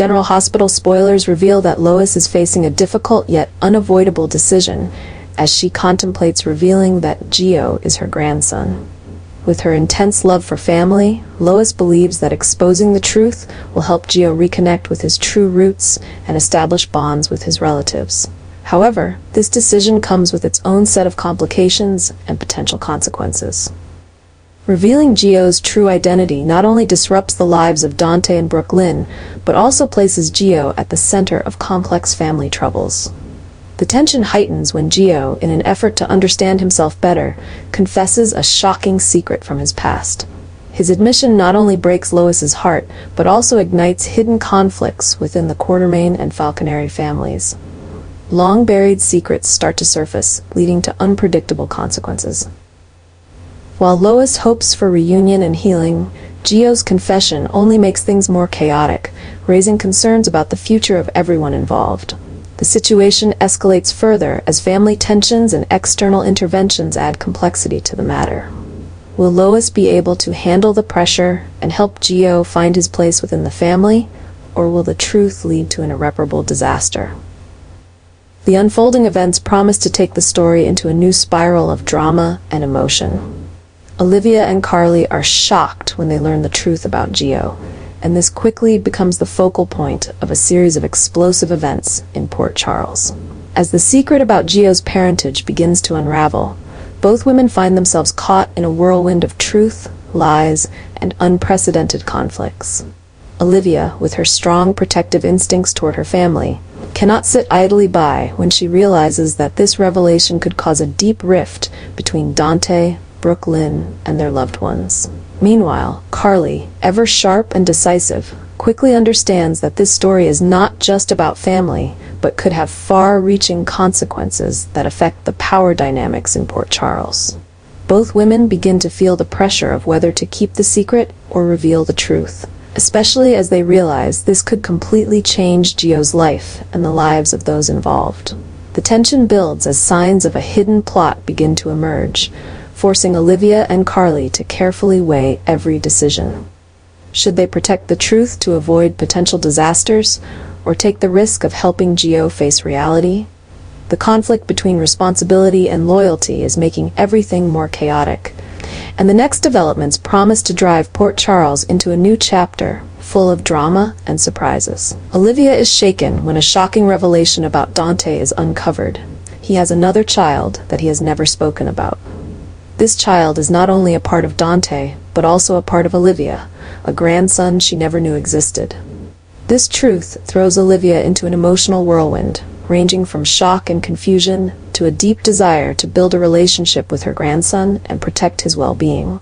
General Hospital spoilers reveal that Lois is facing a difficult yet unavoidable decision as she contemplates revealing that Gio is her grandson. With her intense love for family, Lois believes that exposing the truth will help Gio reconnect with his true roots and establish bonds with his relatives. However, this decision comes with its own set of complications and potential consequences. Revealing Gio's true identity not only disrupts the lives of Dante and Brooklyn, but also places Gio at the center of complex family troubles. The tension heightens when Gio, in an effort to understand himself better, confesses a shocking secret from his past. His admission not only breaks Lois's heart, but also ignites hidden conflicts within the Quartermaine and Falconeri families. Long-buried secrets start to surface, leading to unpredictable consequences. While Lois hopes for reunion and healing, Gio's confession only makes things more chaotic, raising concerns about the future of everyone involved. The situation escalates further as family tensions and external interventions add complexity to the matter. Will Lois be able to handle the pressure and help Gio find his place within the family, or will the truth lead to an irreparable disaster? The unfolding events promise to take the story into a new spiral of drama and emotion. Olivia and Carly are shocked when they learn the truth about Gio, and this quickly becomes the focal point of a series of explosive events in Port Charles. As the secret about Gio's parentage begins to unravel, both women find themselves caught in a whirlwind of truth, lies, and unprecedented conflicts. Olivia, with her strong protective instincts toward her family, cannot sit idly by when she realizes that this revelation could cause a deep rift between Dante, Brooklyn, and their loved ones. Meanwhile, Carly, ever sharp and decisive, quickly understands that this story is not just about family, but could have far-reaching consequences that affect the power dynamics in Port Charles. Both women begin to feel the pressure of whether to keep the secret or reveal the truth, especially as they realize this could completely change Gio's life and the lives of those involved. The tension builds as signs of a hidden plot begin to emerge, forcing Olivia and Carly to carefully weigh every decision. Should they protect the truth to avoid potential disasters, or take the risk of helping Gio face reality? The conflict between responsibility and loyalty is making everything more chaotic, and the next developments promise to drive Port Charles into a new chapter, full of drama and surprises. Olivia is shaken when a shocking revelation about Dante is uncovered. He has another child that he has never spoken about. This child is not only a part of Dante, but also a part of Olivia, a grandson she never knew existed. This truth throws Olivia into an emotional whirlwind, ranging from shock and confusion to a deep desire to build a relationship with her grandson and protect his well-being.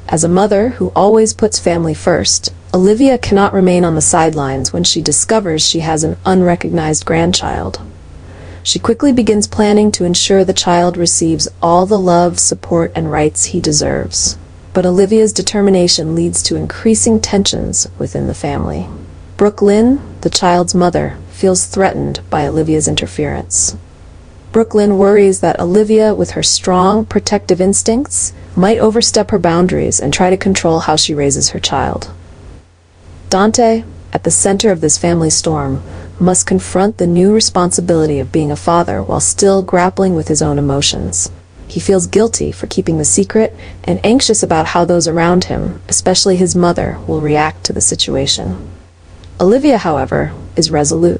As a mother who always puts family first, Olivia cannot remain on the sidelines when she discovers she has an unrecognized grandchild. She quickly begins planning to ensure the child receives all the love, support, and rights he deserves. But Olivia's determination leads to increasing tensions within the family. Brooklyn, the child's mother, feels threatened by Olivia's interference. Brooklyn worries that Olivia, with her strong, protective instincts, might overstep her boundaries and try to control how she raises her child. Dante, at the center of this family storm, must confront the new responsibility of being a father while still grappling with his own emotions. He feels guilty for keeping the secret and anxious about how those around him, especially his mother, will react to the situation. Olivia, however, is resolute.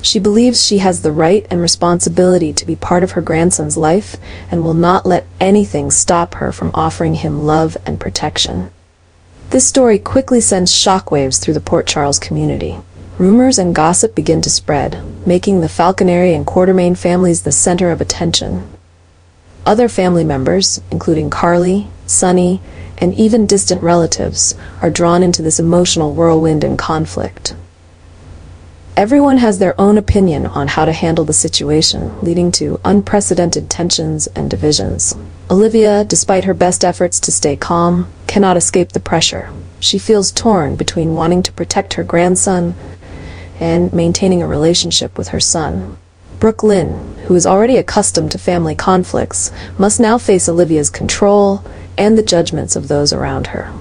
She believes she has the right and responsibility to be part of her grandson's life and will not let anything stop her from offering him love and protection. This story quickly sends shockwaves through the Port Charles community. Rumors and gossip begin to spread, making the Falconeri and Quartermaine families the center of attention. Other family members, including Carly, Sonny, and even distant relatives, are drawn into this emotional whirlwind and conflict. Everyone has their own opinion on how to handle the situation, leading to unprecedented tensions and divisions. Olivia, despite her best efforts to stay calm, cannot escape the pressure. She feels torn between wanting to protect her grandson and maintaining a relationship with her son. Brooklyn, who is already accustomed to family conflicts, must now face Olivia's control and the judgments of those around her.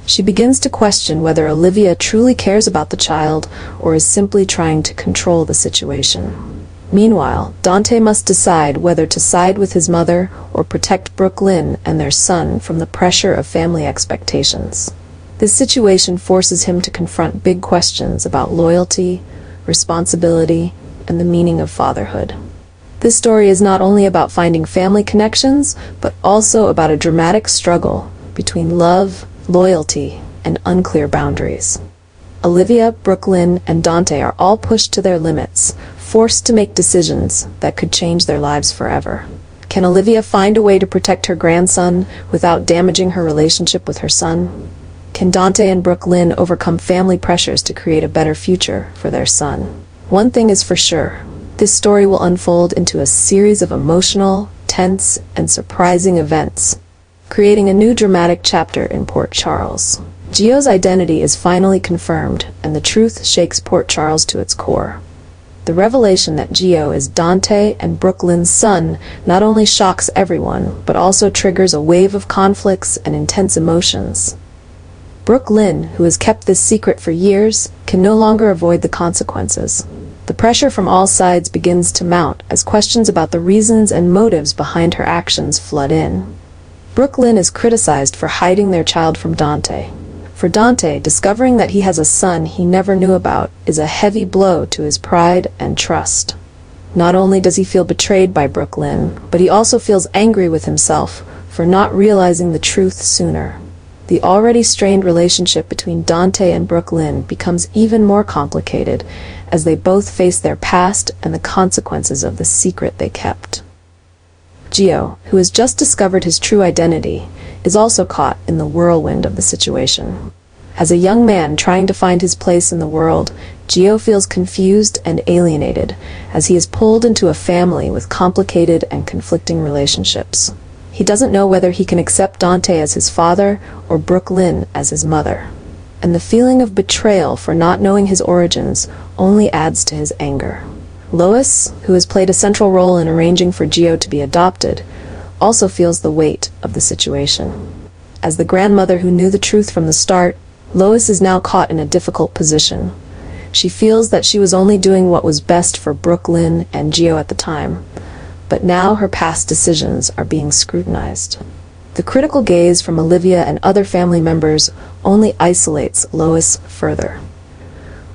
She begins to question whether Olivia truly cares about the child or is simply trying to control the situation. Meanwhile, Dante must decide whether to side with his mother or protect Brooklyn and their son from the pressure of family expectations. This situation forces him to confront big questions about loyalty, responsibility, and the meaning of fatherhood. This story is not only about finding family connections, but also about a dramatic struggle between love, loyalty, and unclear boundaries. Olivia, Brooklyn, and Dante are all pushed to their limits, forced to make decisions that could change their lives forever. Can Olivia find a way to protect her grandson without damaging her relationship with her son? Can Dante and Brooklyn overcome family pressures to create a better future for their son? One thing is for sure. This story will unfold into a series of emotional, tense, and surprising events, creating a new dramatic chapter in Port Charles. Gio's identity is finally confirmed, and the truth shakes Port Charles to its core. The revelation that Gio is Dante and Brooklyn's son not only shocks everyone, but also triggers a wave of conflicts and intense emotions. Brooklyn, who has kept this secret for years, can no longer avoid the consequences. The pressure from all sides begins to mount as questions about the reasons and motives behind her actions flood in. Brooklyn is criticized for hiding their child from Dante. For Dante, discovering that he has a son he never knew about is a heavy blow to his pride and trust. Not only does he feel betrayed by Brooklyn, but he also feels angry with himself for not realizing the truth sooner. The already strained relationship between Dante and Brooklyn becomes even more complicated as they both face their past and the consequences of the secret they kept. Gio, who has just discovered his true identity, is also caught in the whirlwind of the situation. As a young man trying to find his place in the world, Gio feels confused and alienated as he is pulled into a family with complicated and conflicting relationships. He doesn't know whether he can accept Dante as his father or Brooklyn as his mother. And the feeling of betrayal for not knowing his origins only adds to his anger. Lois, who has played a central role in arranging for Gio to be adopted, also feels the weight of the situation. As the grandmother who knew the truth from the start, Lois is now caught in a difficult position. She feels that she was only doing what was best for Brooklyn and Gio at the time, but now her past decisions are being scrutinized. The critical gaze from Olivia and other family members only isolates Lois further.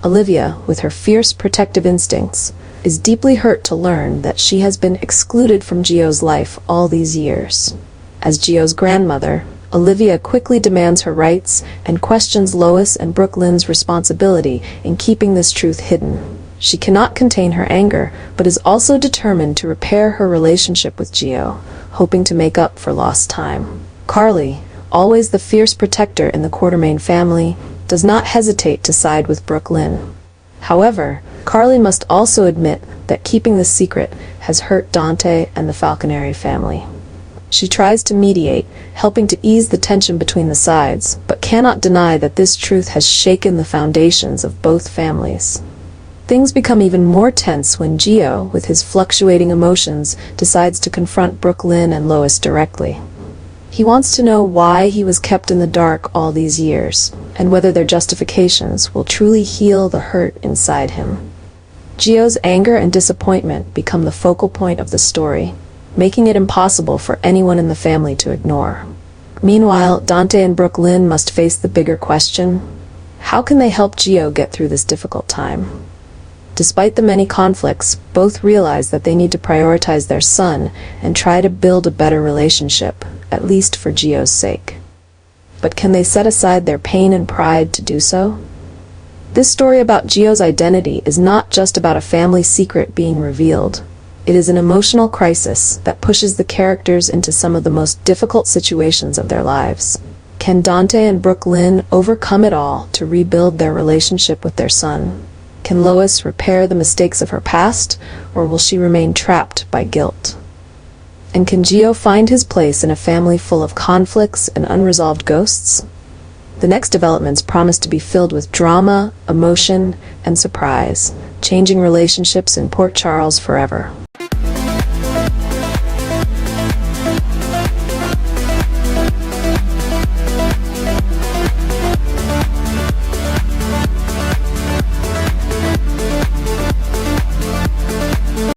Olivia, with her fierce protective instincts, is deeply hurt to learn that she has been excluded from Gio's life all these years. As Gio's grandmother, Olivia quickly demands her rights and questions Lois and Brooklyn's responsibility in keeping this truth hidden. She cannot contain her anger, but is also determined to repair her relationship with Gio, hoping to make up for lost time. Carly, always the fierce protector in the Quartermain family, does not hesitate to side with Brooklyn. However, Carly must also admit that keeping the secret has hurt Dante and the Falconeri family. She tries to mediate, helping to ease the tension between the sides, but cannot deny that this truth has shaken the foundations of both families. Things become even more tense when Gio, with his fluctuating emotions, decides to confront Brooklyn and Lois directly. He wants to know why he was kept in the dark all these years, and whether their justifications will truly heal the hurt inside him. Gio's anger and disappointment become the focal point of the story, making it impossible for anyone in the family to ignore. Meanwhile, Dante and Brooklyn must face the bigger question: how can they help Gio get through this difficult time? Despite the many conflicts, both realize that they need to prioritize their son and try to build a better relationship, at least for Gio's sake. But can they set aside their pain and pride to do so? This story about Gio's identity is not just about a family secret being revealed. It is an emotional crisis that pushes the characters into some of the most difficult situations of their lives. Can Dante and Brooklyn overcome it all to rebuild their relationship with their son? Can Lois repair the mistakes of her past, or will she remain trapped by guilt? And can Gio find his place in a family full of conflicts and unresolved ghosts? The next developments promise to be filled with drama, emotion, and surprise, changing relationships in Port Charles forever.